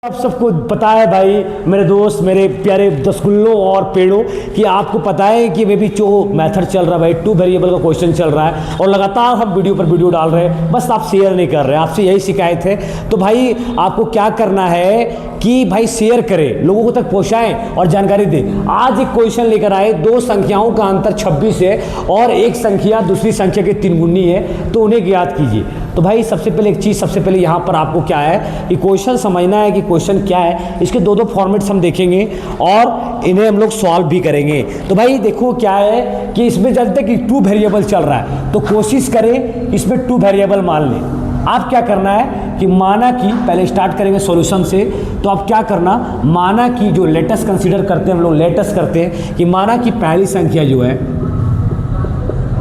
आप सबको पता है भाई, मेरे दोस्त, मेरे प्यारे दसगुल्लों और पेड़ों, कि आपको पता है कि वे भी जो मेथड चल रहा है भाई, 2 वेरिएबल का क्वेश्चन चल रहा है और लगातार हम वीडियो पर वीडियो डाल रहे हैं, बस आप शेयर नहीं कर रहे। आपसे यही शिकायत है। तो भाई आपको क्या करना है कि भाई शेयर करें, लोगों को तक पहुंचाएं और जानकारी दें। आज एक क्वेश्चन लेकर आए, 2 संख्याओं का अंतर 26 है और एक संख्या दूसरी संख्या के 3 गुनी है, तो उन्हें ज्ञात कीजिए। तो भाई सबसे पहले एक चीज़, सबसे पहले यहाँ पर आपको क्या है कि क्वेश्चन समझना है कि क्वेश्चन क्या है। इसके 2 फॉर्मेट्स हम देखेंगे और इन्हें हम लोग सॉल्व भी करेंगे। तो भाई देखो क्या है कि इसमें जानते कि 2 वेरिएबल चल रहा है, तो कोशिश करें इसमें 2 वेरिएबल मान लें। आप क्या करना है कि माना कि पहले स्टार्ट करेंगे सॉल्यूशन से, तो आप क्या करना, माना कि जो लेटेस्ट कंसीडर करते हैं हम लोग, लेटेस्ट करते हैं कि माना कि पहली संख्या जो है,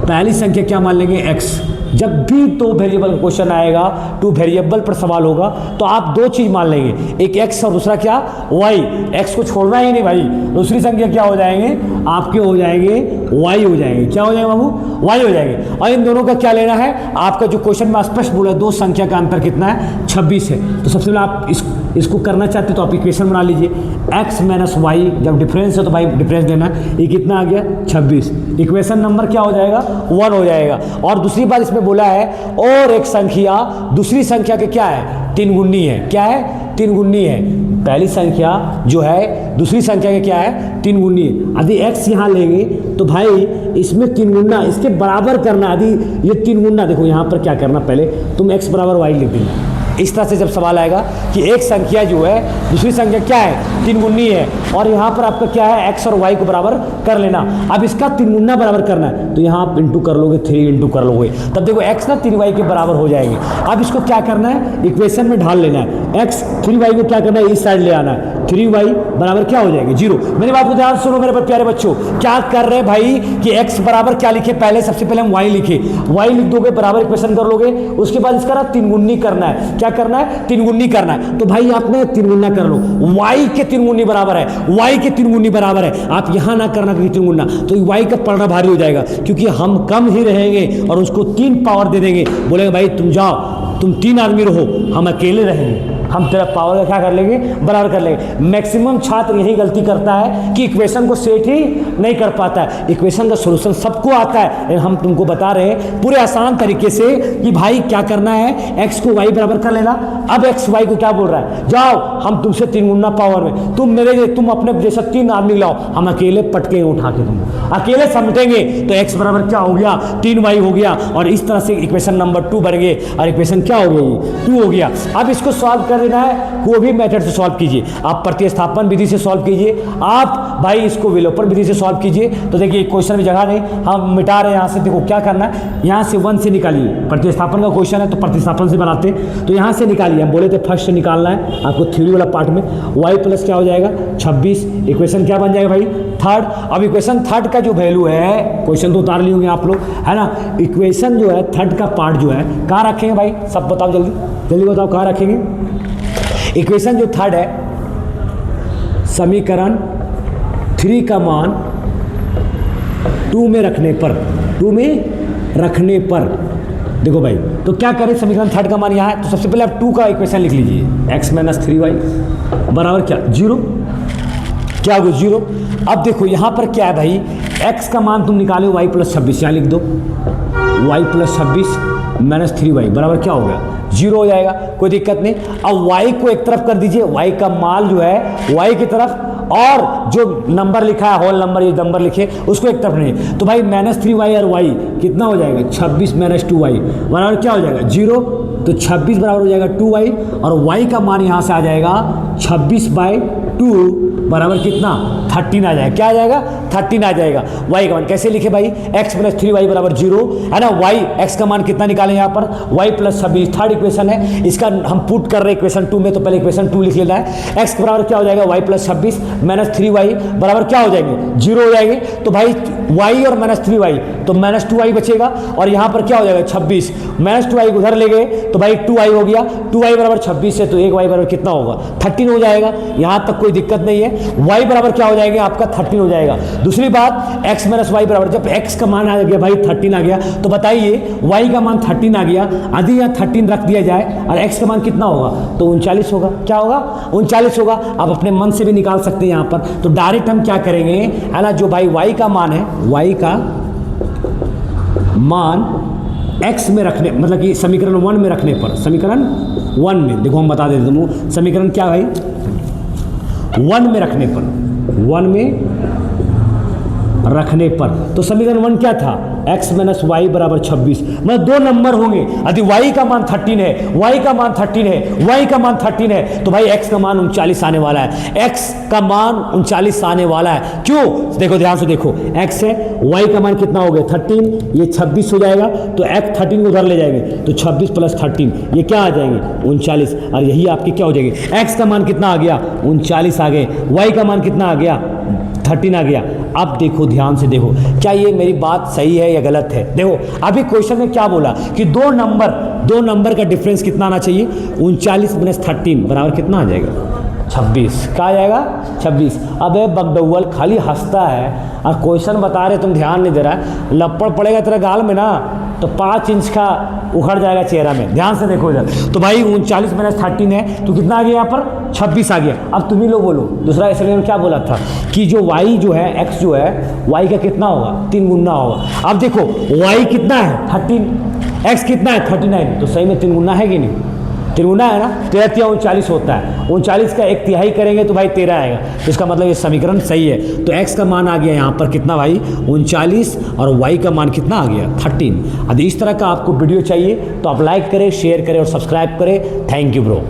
पहली संख्या क्या मान लेंगे, x। जब भी 2 वेरिएबल क्वेश्चन आएगा, 2 वेरिएबल पर सवाल होगा, तो आप 2 चीज मान लेंगे, एक x और दूसरा क्या, y। x को छोड़ना ही नहीं भाई, दूसरी संख्या क्या हो जाएंगे, आपके हो जाएंगे y हो जाएंगे। क्या हो जाएगा बाबू, y हो जाएंगे। और इन दोनों का क्या लेना है, आपका जो क्वेश्चन में स्पष्ट बोला 2 संख्या का अंतर कितना है, 26 है। तो सबसे पहले आप इसको करना चाहते तो आप इक्वेशन बना लीजिए, x माइनस वाई, जब डिफरेंस है तो भाई डिफरेंस देना। ये कितना आ गया, 26। इक्वेशन नंबर क्या हो जाएगा, 1 हो जाएगा। और दूसरी बात इसमें बोला है, और एक संख्या दूसरी संख्या के क्या है, 3 गुनी है। क्या है, 3 गुनी है। पहली संख्या जो है दूसरी संख्या के क्या है, 3 गुनी है। यदि x यहाँ लेंगे तो भाई इसमें 3 गुना, इसके बराबर करना। यदि ये 3 गुना, देखो यहाँ पर क्या करना, पहले तुम x बराबर y लिख देना। इस तरह से जब सवाल आएगा कि एक संख्या जो है दूसरी संख्या क्या है, 3 गुनी है, और यहाँ पर आपका क्या है, x और y को बराबर कर लेना। अब इसका 3 गुना बराबर करना है, तो यहाँ आप इंटू कर लोगे, 3 इंटू कर लोगे, तब देखो x ना 3y के बराबर हो जाएंगे। अब इसको क्या करना है, इक्वेशन में ढाल लेना है। x 3y को क्या करना है, इस साइड ले आना है। 3y बराबर क्या हो जाएगी, 0। मेरी बात को ध्यान सुनो मेरे प्यारे बच्चों, क्या कर रहे हैं भाई कि x बराबर क्या लिखे, पहले सबसे पहले हम y लिखे, y लिख दोगे, बराबर इक्वेशन कर लोगे, उसके बाद इसका 3 गुनी करना है। क्या करना है, 3 गुनी करना है। तो भाई आपने 3 गुना कर लो, y के 3 गुनी बराबर है, y के 3 गुनी बराबर है। आप यहां ना करना कि 3 गुना, तो y का पढ़ना भारी हो जाएगा, क्योंकि हम कम ही रहेंगे और उसको 3 पावर दे देंगे। बोलेंगे भाई तुम जाओ, तुम 3 आदमी रहो, हम अकेले रहेंगे, हम तेरा पावर का क्या कर लेंगे, बराबर कर लेंगे। मैक्सिमम छात्र यही गलती करता है कि इक्वेशन को सेट ही नहीं कर पाता है। इक्वेशन का सॉल्यूशन सबको आता है, हम तुमको बता रहे हैं पूरे आसान तरीके से कि भाई क्या करना है, x को y बराबर कर लेना। अब x y को क्या बोल रहा है, जाओ हम तुमसे 3 गुना पावर में, तुम अपने जैसा 3 आदमी लाओ, हम अकेले पटके उठा के तुम अकेले समेटेंगे। तो x बराबर क्या हो गया, 3y हो गया, और इस तरह से इक्वेशन नंबर 2 बन गए, और इक्वेशन क्या हो गई, 2 हो गया। अब इसको सॉल्व कर देना है, कोई भी मेथड से सॉल्व कीजिए, आप प्रतिस्थापन विधि से सॉल्व कीजिए, आप भाई इसको विलोपन विधि से सॉल्व कीजिए। तो देखिए क्वेश्चन में जगह नहीं, हम मिटा रहे हैं यहाँ से। देखो क्या करना है, यहाँ से 1 से निकालिए, प्रतिस्थापन का क्वेश्चन है तो प्रतिस्थापन से बनाते, तो यहाँ से निकालिए। हम बोले थे फर्स्ट से निकालना है आपको, थ्योरी वाला पार्ट में y प्लस क्या हो जाएगा, 26। इक्वेशन क्या बन जाएगा भाई, 3rd। अब इक्वेशन 3rd का जो वैल्यू है, क्वेश्चन तो उतार लिए होंगे आप लोग, है ना। इक्वेशन जो है 3rd का पार्ट जो है कहाँ रखेंगे भाई, सब बताओ जल्दी जल्दी बताओ, कहाँ रखेंगे। इक्वेशन जो 3rd है, समीकरण 3 का मान 2 में रखने पर, 2 में रखने पर, देखो भाई तो क्या करें, समीकरण 3rd का मान यहाँ है, तो सबसे पहले आप 2 का इक्वेशन लिख लीजिए, x माइनस 3y बराबर क्या, 0। क्या होगा, 0। अब देखो यहाँ पर क्या है भाई, x का मान तुम निकाले y प्लस 26, यहाँ लिख दो, y प्लस 26 माइनस 3y बराबर क्या हो गया, 0 हो जाएगा, कोई दिक्कत नहीं। अब y को एक तरफ कर दीजिए, y का मान जो है y की तरफ, और जो नंबर लिखा है होल नंबर, ये नंबर लिखे उसको एक तरफ नहीं। तो भाई माइनस 3y और y कितना हो जाएगा, 26 माइनस 2y बराबर क्या हो जाएगा, 0। तो 26 बराबर हो जाएगा 2y, और y का मान यहाँ से आ जाएगा 26/2 बराबर कितना, 13 आ जाएगा। क्या आ जाएगा, 13 आ जाएगा। y का मान कैसे लिखे भाई, x प्लस 3y बराबर 0, है ना। x का मान कितना निकालें यहाँ पर, y प्लस 26, 3rd इक्वेशन है, इसका हम पुट कर रहे हैं इक्वेशन 2 में, तो पहले इक्वेशन 2 लिख लेना है। x बराबर क्या हो जाएगा, y प्लस 26 माइनस 3y बराबर क्या हो जाएंगे, 0 हो जाएंगे। तो भाई y और माइनस 3y, तो माइनस 2y बचेगा, और यहाँ पर क्या हो जाएगा, 26 माइनस 2y उधर ले गए, तो भाई 2y हो गया। 2y बराबर 26 है, तो 1y बराबर कितना होगा, 13 हो जाएगा। यहाँ तक कोई कोई दिक्कत नहीं है। y बराबर क्या हो जाएगा आपका 13 हो जाएगा। दूसरी बात x माइनस वाई बराबर, जब x का मान आ गया भाई 13 आ गया, तो बताइए y का मान 13 आ गया, यदि यहाँ 13 रख दिया जाए और x का मान कितना होगा, तो 39 होगा। क्या होगा? 39 होगा। आप अपने मन से भी निकाल सकते हैं यहाँ पर। तो डायरेक्ट हम क्या करेंगे, है ना, जो भाई y का मान है, y का मान x में रखने, मतलब कि समीकरण 1 में रखने पर, समीकरण 1 में देखो हम बता देते हैं, समीकरण क्या भाई 1 में रखने पर, 1 में रखने पर, तो समीकरण 1 क्या था, x माइनस वाई बराबर 26, मतलब 2 नंबर होंगे। यदि y का मान 13 है, y का मान 13 है, y का मान 13 है, तो भाई x का मान 39 आने वाला है, x का मान 39 आने वाला है। क्यों? देखो ध्यान से देखो, x है, y का मान कितना हो गया 13, ये 26 हो जाएगा, तो x 13 को उधर ले जाएंगे, तो 26 प्लस 13 ये क्या आ जाएंगे 39, और यही आपकी क्या हो जाएगी, x का मान कितना आ गया 39 आ गए, y का मान कितना आ गया 13 आ गया। अब देखो ध्यान से देखो, क्या ये मेरी बात सही है या गलत है? देखो अभी क्वेश्चन में क्या बोला कि दो नंबर का डिफरेंस कितना आना चाहिए, 39 माइनस 13 बराबर कितना आ जाएगा 26। क्या आ जाएगा 26। अब बगडौल खाली हंसता है और क्वेश्चन बता रहे, तुम ध्यान नहीं दे रहा है, लपड़ पड़ेगा तेरा गाल में ना, तो 5 इंच का उखड़ जाएगा चेहरा में। ध्यान से देखो इधर, तो भाई 39 माइनस 13 है, तो कितना आ गया यहाँ पर 26 आ गया। अब तुम ही लोग बोलो, दूसरा इसलिए क्या बोला था कि जो y जो है, x जो है, y का कितना होगा 3 गुना होगा। अब देखो y कितना है 13, x कितना है 39, तो सही में 3 गुना है कि नहीं, 3 गुना है ना, 13 39 होता है, 39 का 1/3 करेंगे तो भाई 13 आएगा, तो इसका मतलब ये समीकरण सही है। तो x का मान आ गया यहाँ पर कितना भाई 39, और y का मान कितना आ गया 13। यदि इस तरह का आपको वीडियो चाहिए तो आप लाइक करें, शेयर करें और सब्सक्राइब करें। Thank you bro.